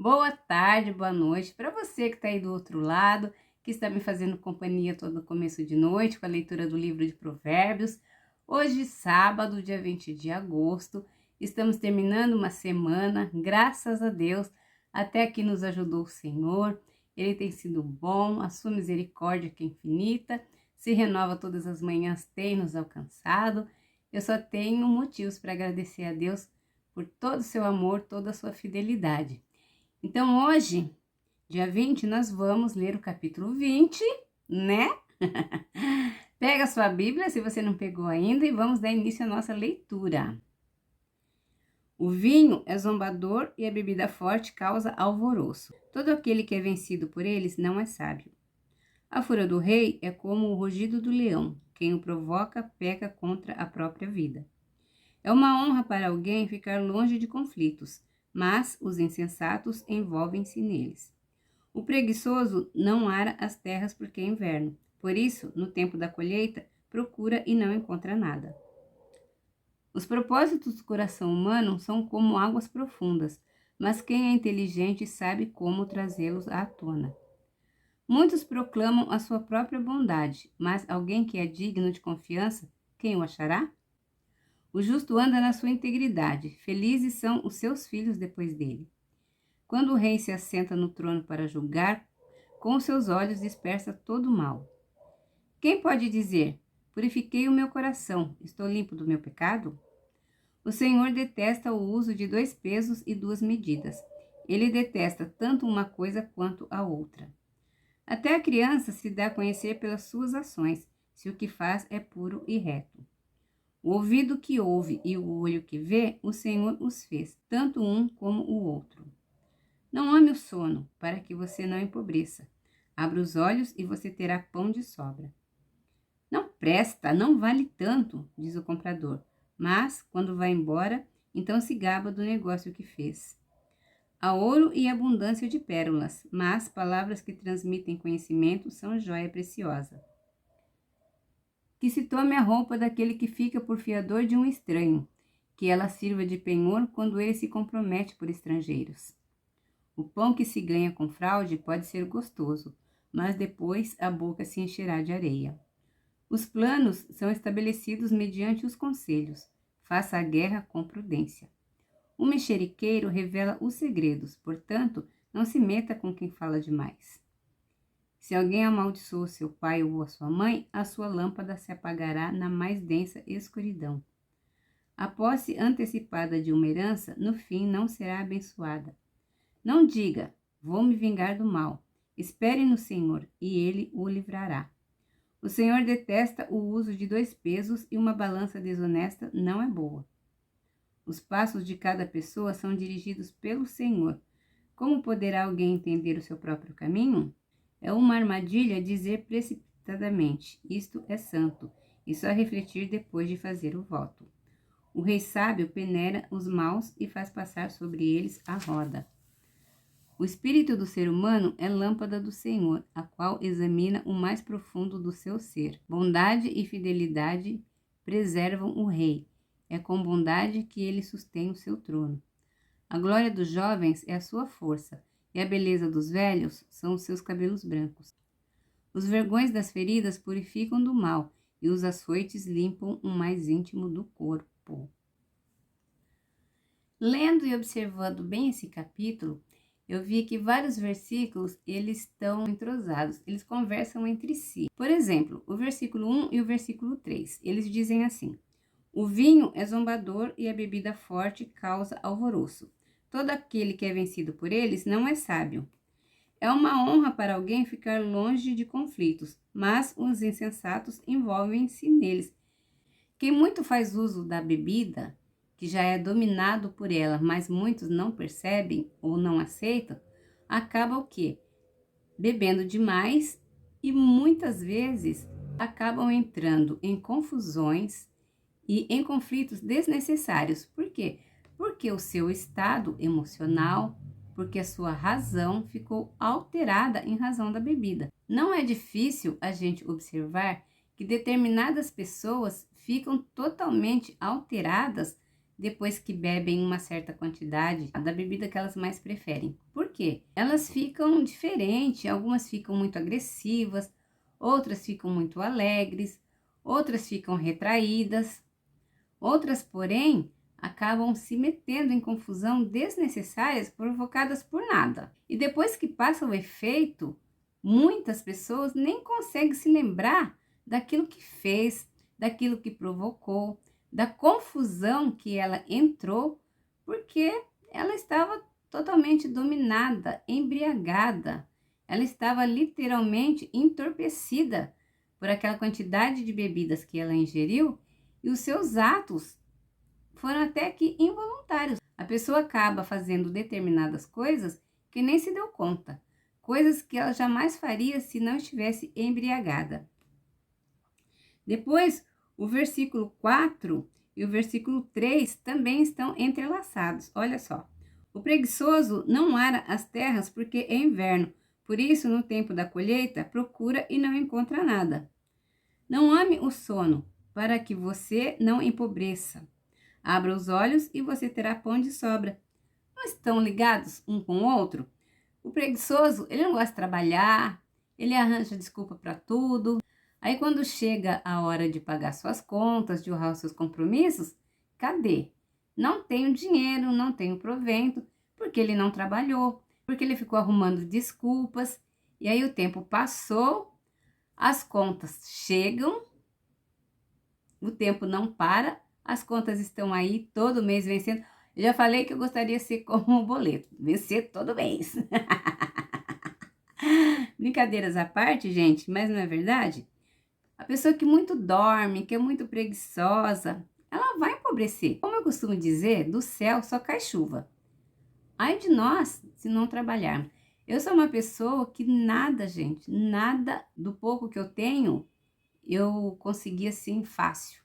Boa tarde, boa noite para você que está aí do outro lado, que está me fazendo companhia todo começo de noite com a leitura do livro de Provérbios. Hoje, sábado, dia 20 de agosto, estamos terminando uma semana, graças a Deus, até aqui nos ajudou o Senhor. Ele tem sido bom, a sua misericórdia que é infinita, se renova todas as manhãs, tem nos alcançado. Eu só tenho motivos para agradecer a Deus por todo o seu amor, toda a sua fidelidade. Então, hoje, dia 20, nós vamos ler o capítulo 20, né? Pega a sua Bíblia, se você não pegou ainda, e vamos dar início à nossa leitura. O vinho é zombador e a bebida forte causa alvoroço. Todo aquele que é vencido por eles não é sábio. A fúria do rei é como o rugido do leão. Quem o provoca peca contra a própria vida. É uma honra para alguém ficar longe de conflitos, mas os insensatos envolvem-se neles. O preguiçoso não ara as terras porque é inverno. Por isso, no tempo da colheita, procura e não encontra nada. Os propósitos do coração humano são como águas profundas, mas quem é inteligente sabe como trazê-los à tona. Muitos proclamam a sua própria bondade, mas alguém que é digno de confiança, quem o achará? O justo anda na sua integridade, felizes são os seus filhos depois dele. Quando o rei se assenta no trono para julgar, com seus olhos dispersa todo o mal. Quem pode dizer, purifiquei o meu coração, estou limpo do meu pecado? O Senhor detesta o uso de 2 pesos e 2 medidas. Ele detesta tanto uma coisa quanto a outra. Até a criança se dá a conhecer pelas suas ações, se o que faz é puro e reto. O ouvido que ouve e o olho que vê, o Senhor os fez, tanto um como o outro. Não ame o sono, para que você não empobreça. Abra os olhos e você terá pão de sobra. Não presta, não vale tanto, diz o comprador, mas, quando vai embora, então se gaba do negócio que fez. Há ouro e abundância de pérolas, mas palavras que transmitem conhecimento são joia preciosa. Que se tome a roupa daquele que fica por fiador de um estranho, que ela sirva de penhor quando ele se compromete por estrangeiros. O pão que se ganha com fraude pode ser gostoso, mas depois a boca se encherá de areia. Os planos são estabelecidos mediante os conselhos. Faça a guerra com prudência. O mexeriqueiro revela os segredos, portanto, não se meta com quem fala demais. Se alguém amaldiçoa seu pai ou a sua mãe, a sua lâmpada se apagará na mais densa escuridão. A posse antecipada de uma herança, no fim, não será abençoada. Não diga, vou me vingar do mal. Espere no Senhor, e Ele o livrará. O Senhor detesta o uso de 2 pesos e uma balança desonesta não é boa. Os passos de cada pessoa são dirigidos pelo Senhor. Como poderá alguém entender o seu próprio caminho? É uma armadilha dizer precipitadamente, isto é santo, e só refletir depois de fazer o voto. O rei sábio peneira os maus e faz passar sobre eles a roda. O espírito do ser humano é lâmpada do Senhor, a qual examina o mais profundo do seu ser. Bondade e fidelidade preservam o rei. É com bondade que ele sustém o seu trono. A glória dos jovens é a sua força, e a beleza dos velhos são os seus cabelos brancos. Os vergões das feridas purificam do mal, e os açoites limpam o mais íntimo do corpo. Lendo e observando bem esse capítulo, eu vi que vários versículos, eles estão entrosados, eles conversam entre si. Por exemplo, o versículo 1 e o versículo 3, eles dizem assim: o vinho é zombador e a bebida forte causa alvoroço. Todo aquele que é vencido por eles não é sábio. É uma honra para alguém ficar longe de conflitos, mas os insensatos envolvem-se neles. Quem muito faz uso da bebida, que já é dominado por ela, mas muitos não percebem ou não aceitam, acaba o quê? Bebendo demais e muitas vezes acabam entrando em confusões e em conflitos desnecessários. Por quê? Porque o seu estado emocional, porque a sua razão ficou alterada em razão da bebida. Não é difícil a gente observar que determinadas pessoas ficam totalmente alteradas depois que bebem uma certa quantidade da bebida que elas mais preferem. Por quê? quê? Elas ficam diferentes, algumas ficam muito agressivas, outras ficam muito alegres, outras ficam retraídas, outras, porém, acabam se metendo em confusão desnecessárias provocadas por nada. E depois que passa o efeito, muitas pessoas nem conseguem se lembrar daquilo que fez, daquilo que provocou, da confusão que ela entrou, porque ela estava totalmente dominada, embriagada. Ela estava literalmente entorpecida por aquela quantidade de bebidas que ela ingeriu, e os seus atos foram até que involuntários. A pessoa acaba fazendo determinadas coisas que nem se deu conta, coisas que ela jamais faria se não estivesse embriagada. Depois, o versículo 4 e o versículo 3 também estão entrelaçados. Olha só. O preguiçoso não ara as terras porque é inverno, por isso, no tempo da colheita, procura e não encontra nada. Não ame o sono, para que você não empobreça. Abra os olhos e você terá pão de sobra. Não estão ligados um com o outro? O preguiçoso, ele não gosta de trabalhar, ele arranja desculpa para tudo. Aí quando chega a hora de pagar suas contas, de honrar os seus compromissos, cadê? Não tenho dinheiro, não tenho provento, porque ele não trabalhou, porque ele ficou arrumando desculpas. E aí o tempo passou, as contas chegam, o tempo não para, as contas estão aí todo mês vencendo. Eu já falei que eu gostaria de ser como um boleto, vencer todo mês. Brincadeiras à parte, gente, mas não é verdade? A pessoa que muito dorme, que é muito preguiçosa, ela vai empobrecer. Como eu costumo dizer, do céu só cai chuva. Ai de nós se não trabalharmos. Eu sou uma pessoa que nada, gente, nada do pouco que eu tenho, eu consegui assim fácil.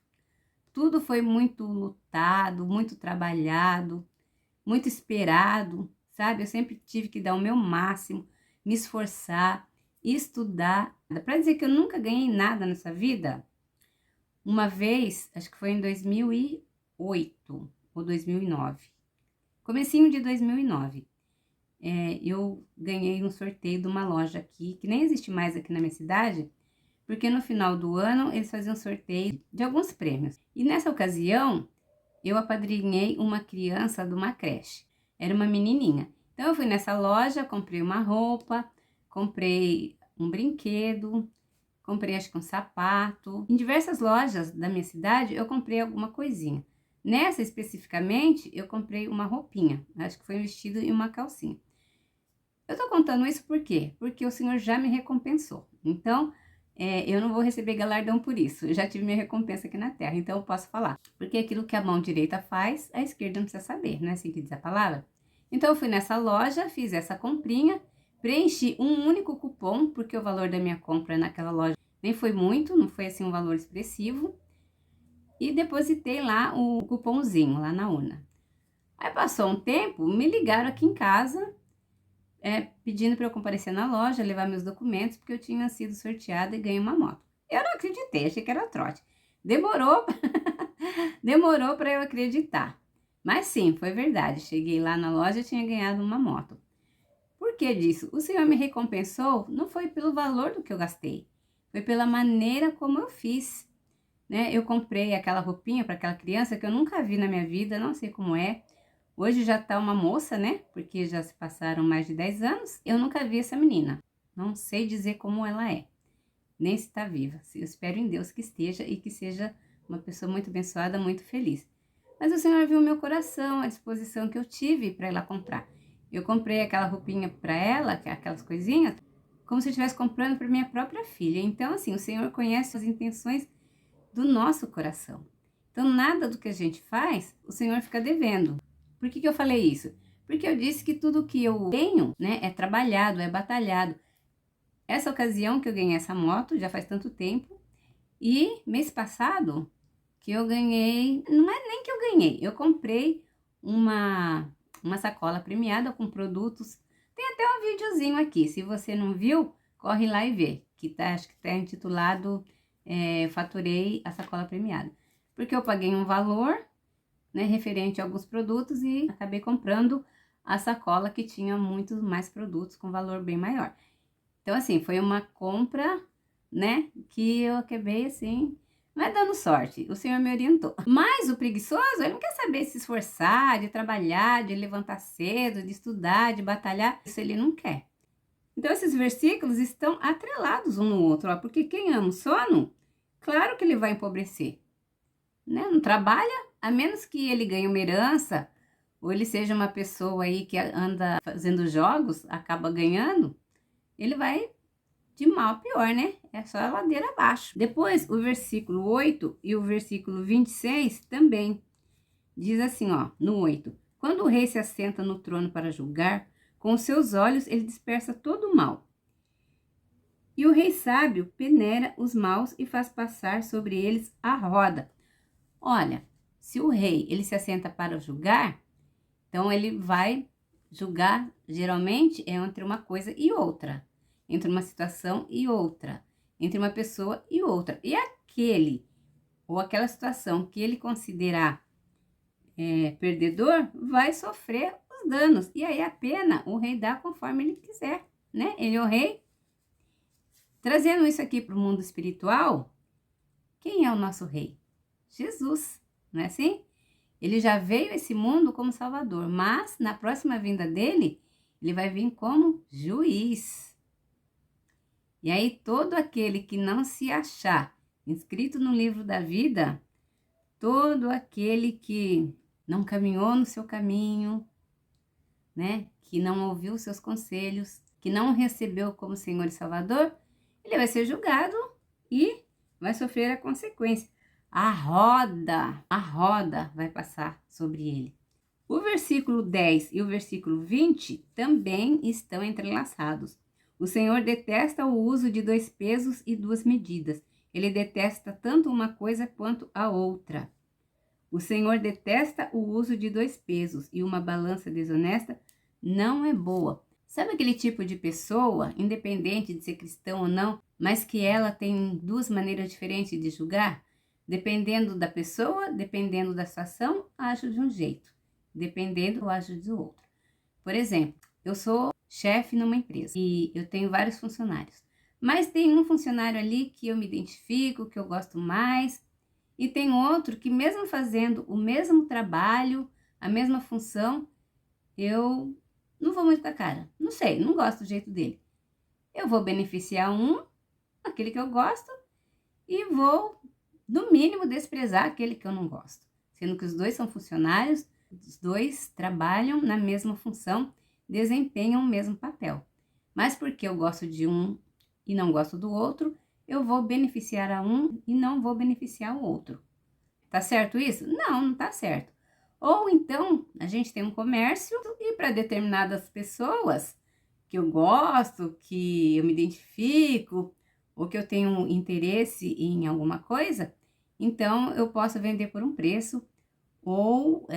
Tudo foi muito lutado, muito trabalhado, muito esperado, sabe? Eu sempre tive que dar o meu máximo, me esforçar, estudar. Para dizer que eu nunca ganhei nada nessa vida, uma vez, acho que foi em 2008 ou 2009, comecinho de 2009, eu ganhei um sorteio de uma loja aqui, que nem existe mais aqui na minha cidade, porque no final do ano eles faziam sorteio de alguns prêmios. E nessa ocasião, eu apadrinhei uma criança de uma creche. Era uma menininha. Então eu fui nessa loja, comprei uma roupa, comprei um brinquedo, comprei acho que um sapato. Em diversas lojas da minha cidade eu comprei alguma coisinha. Nessa especificamente eu comprei uma roupinha, acho que foi um vestido e uma calcinha. Eu tô contando isso por quê? Porque o Senhor já me recompensou. Então, eu não vou receber galardão por isso. Eu já tive minha recompensa aqui na terra, então eu posso falar. Porque aquilo que a mão direita faz, a esquerda não precisa saber, não é assim que diz a palavra? Então eu fui nessa loja, fiz essa comprinha, preenchi um único cupom, porque o valor da minha compra naquela loja nem foi muito, não foi assim um valor expressivo. E depositei lá o cupomzinho, lá na urna. Aí passou um tempo, me ligaram aqui em casa, pedindo para eu comparecer na loja, levar meus documentos, porque eu tinha sido sorteada e ganhei uma moto. Eu não acreditei, achei que era trote. Demorou, demorou para eu acreditar. Mas sim, foi verdade. Cheguei lá na loja e tinha ganhado uma moto. Por que disso? O Senhor me recompensou, não foi pelo valor do que eu gastei, foi pela maneira como eu fiz. Né? Eu comprei aquela roupinha para aquela criança que eu nunca vi na minha vida, não sei como é. Hoje já tá uma moça, né? Porque já se passaram mais de 10 anos. Eu nunca vi essa menina. Não sei dizer como ela é, nem se está viva. Eu espero em Deus que esteja e que seja uma pessoa muito abençoada, muito feliz. Mas o Senhor viu o meu coração, a disposição que eu tive para ir lá comprar. Eu comprei aquela roupinha para ela, aquelas coisinhas, como se eu estivesse comprando para minha própria filha. Então, assim, o Senhor conhece as intenções do nosso coração. Então, nada do que a gente faz, o Senhor fica devendo. Por que eu falei isso? Porque eu disse que tudo que eu tenho, né, é trabalhado, é batalhado. Essa ocasião que eu ganhei essa moto, já faz tanto tempo, e mês passado, que eu ganhei, não é nem que eu ganhei, eu comprei uma sacola premiada com produtos. Tem até um videozinho aqui, se você não viu, corre lá e vê, que tá, acho que tá intitulado Faturei a sacola premiada. Porque eu paguei um valor, né, referente a alguns produtos e acabei comprando a sacola que tinha muitos mais produtos com valor bem maior. Então, assim, foi uma compra, né, que eu acabei, assim, não é dando sorte, o Senhor me orientou. Mas o preguiçoso, ele não quer saber se esforçar, de trabalhar, de levantar cedo, de estudar, de batalhar, isso ele não quer. Então, esses versículos estão atrelados um no outro, ó, porque quem ama o sono, claro que ele vai empobrecer, né? Não trabalha, a menos que ele ganhe uma herança, ou ele seja uma pessoa aí que anda fazendo jogos, acaba ganhando, ele vai de mal a pior, né? É só a ladeira abaixo. Depois, o versículo 8 e o versículo 26 também diz assim, ó, no 8: quando o rei se assenta no trono para julgar, com os seus olhos ele dispersa todo o mal. E o rei sábio peneira os maus e faz passar sobre eles a roda. Olha, se o rei ele se assenta para julgar, então ele vai julgar, geralmente é entre uma coisa e outra, entre uma situação e outra, entre uma pessoa e outra. E aquele ou aquela situação que ele considerar perdedor vai sofrer os danos. E aí a pena o rei dá conforme ele quiser, né? Ele é o rei. Trazendo isso aqui para o mundo espiritual, quem é o nosso rei? Jesus, não é assim? Ele já veio a esse mundo como Salvador, mas na próxima vinda dele, ele vai vir como juiz. E aí todo aquele que não se achar inscrito no livro da vida, todo aquele que não caminhou no seu caminho, né, que não ouviu os seus conselhos, que não recebeu como Senhor e Salvador, ele vai ser julgado e vai sofrer a consequência. A roda vai passar sobre ele. O versículo 10 e o versículo 20 também estão entrelaçados. O Senhor detesta o uso de 2 pesos e 2 medidas. Ele detesta tanto uma coisa quanto a outra. O Senhor detesta o uso de 2 pesos e uma balança desonesta não é boa. Sabe aquele tipo de pessoa, independente de ser cristão ou não, mas que ela tem 2 maneiras diferentes de julgar? Dependendo da pessoa, dependendo da situação, ajo de um jeito. Dependendo, ajo do outro. Por exemplo, eu sou chefe numa empresa e eu tenho vários funcionários. Mas tem um funcionário ali que eu me identifico, que eu gosto mais, e tem outro que mesmo fazendo o mesmo trabalho, a mesma função, eu não vou muito com a cara. Não sei, não gosto do jeito dele. Eu vou beneficiar aquele que eu gosto, e vou, no mínimo, desprezar aquele que eu não gosto. Sendo que os dois são funcionários, os dois trabalham na mesma função, desempenham o mesmo papel. Mas porque eu gosto de um e não gosto do outro, eu vou beneficiar a um e não vou beneficiar o outro. Tá certo isso? Não, não tá certo. Ou então, a gente tem um comércio e para determinadas pessoas que eu gosto, que eu me identifico, ou que eu tenho interesse em alguma coisa, então eu posso vender por um preço ou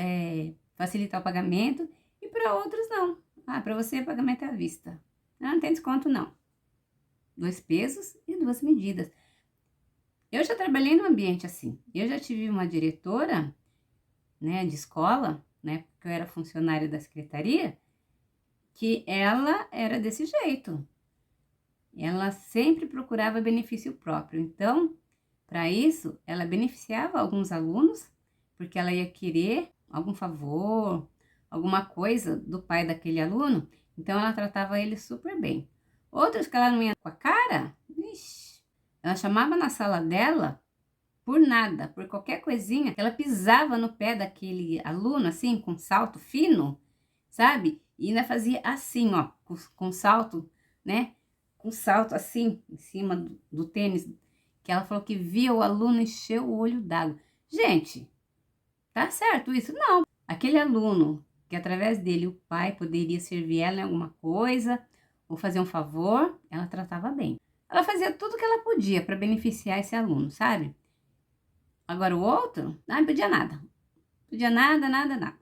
facilitar o pagamento, e para outros não. Ah, para você pagamento é à vista. Não tem desconto não. 2 pesos e 2 medidas. Eu já trabalhei num ambiente assim. Eu já tive uma diretora, né, de escola, né, porque eu era funcionária da secretaria, que ela era desse jeito. Ela sempre procurava benefício próprio. Então, para isso, ela beneficiava alguns alunos, porque ela ia querer algum favor, alguma coisa do pai daquele aluno, então ela tratava ele super bem. Outros que ela não ia com a cara, ixi, ela chamava na sala dela por nada, por qualquer coisinha, ela pisava no pé daquele aluno, assim, com salto fino, sabe? E ainda fazia assim, ó, com salto, né? Com salto assim, em cima do tênis, que ela falou que via o aluno encher o olho d'água. Gente, tá certo isso? Não. Aquele aluno, que através dele o pai poderia servir ela em alguma coisa, ou fazer um favor, ela tratava bem. Ela fazia tudo o que ela podia para beneficiar esse aluno, sabe? Agora o outro, não podia nada. Podia nada, nada, nada.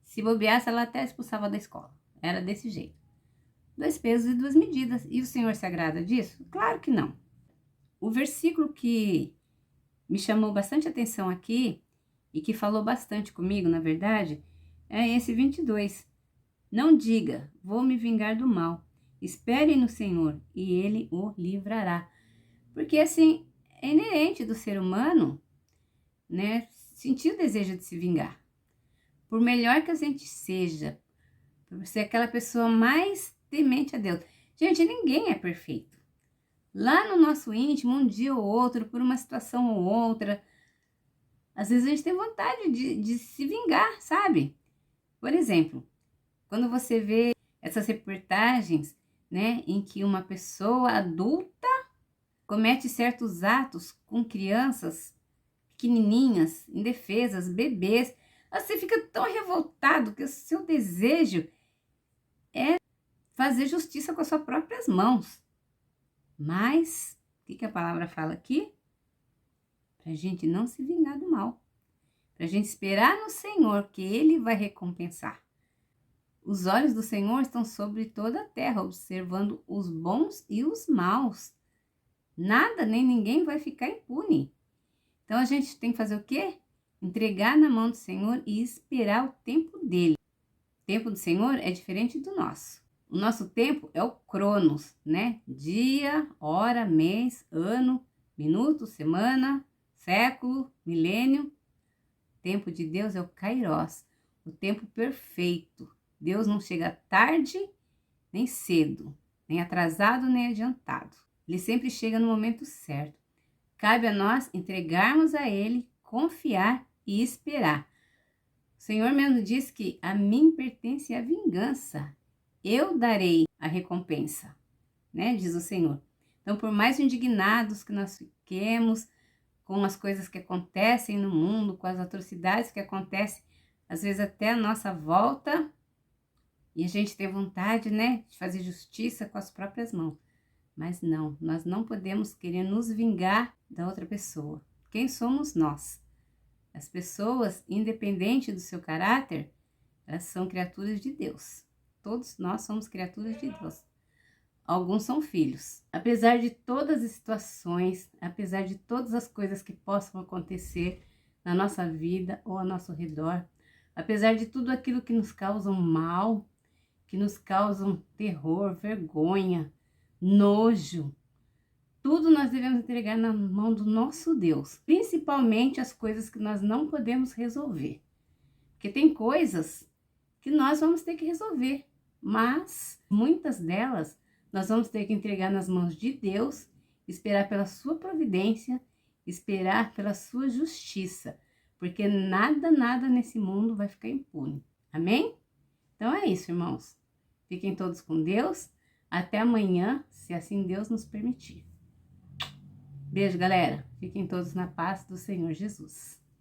Se bobeasse, ela até expulsava da escola. Era desse jeito. 2 pesos e 2 medidas. E o Senhor se agrada disso? Claro que não. O versículo que me chamou bastante atenção aqui, e que falou bastante comigo, na verdade, é esse 22. Não diga, vou me vingar do mal. Espere no Senhor e Ele o livrará. Porque assim, é inerente do ser humano, né, sentir o desejo de se vingar. Por melhor que a gente seja, por ser aquela pessoa mais temente a Deus. Gente, ninguém é perfeito. Lá no nosso íntimo, um dia ou outro, por uma situação ou outra, às vezes a gente tem vontade de se vingar, sabe? Por exemplo, quando você vê essas reportagens, né, em que uma pessoa adulta comete certos atos com crianças pequenininhas, indefesas, bebês, você fica tão revoltado que o seu desejo é fazer justiça com as suas próprias mãos. Mas, o que a palavra fala aqui? Para a gente não se vingar do mal. Para a gente esperar no Senhor, que Ele vai recompensar. Os olhos do Senhor estão sobre toda a terra, observando os bons e os maus. Nada nem ninguém vai ficar impune. Então a gente tem que fazer o quê? Entregar na mão do Senhor e esperar o tempo dele. O tempo do Senhor é diferente do nosso. O nosso tempo é o Cronos, né? Dia, hora, mês, ano, minuto, semana, século, milênio. O tempo de Deus é o Kairos, o tempo perfeito. Deus não chega tarde, nem cedo, nem atrasado, nem adiantado. Ele sempre chega no momento certo. Cabe a nós entregarmos a Ele, confiar e esperar. O Senhor mesmo diz que a mim pertence a vingança. Eu darei a recompensa, né? Diz o Senhor. Então, por mais indignados que nós fiquemos com as coisas que acontecem no mundo, com as atrocidades que acontecem, às vezes até a nossa volta, e a gente tem vontade, né, de fazer justiça com as próprias mãos. Mas não, nós não podemos querer nos vingar da outra pessoa. Quem somos nós? As pessoas, independente do seu caráter, elas são criaturas de Deus. Todos nós somos criaturas de Deus. Alguns são filhos. Apesar de todas as situações, apesar de todas as coisas que possam acontecer na nossa vida ou ao nosso redor, apesar de tudo aquilo que nos causam mal, que nos causam terror, vergonha, nojo, tudo nós devemos entregar na mão do nosso Deus, principalmente as coisas que nós não podemos resolver. Porque tem coisas que nós vamos ter que resolver, mas muitas delas nós vamos ter que entregar nas mãos de Deus, esperar pela sua providência, esperar pela sua justiça, porque nada nesse mundo vai ficar impune. Amém? Então é isso, irmãos. Fiquem todos com Deus. Até amanhã, se assim Deus nos permitir. Beijo, galera. Fiquem todos na paz do Senhor Jesus.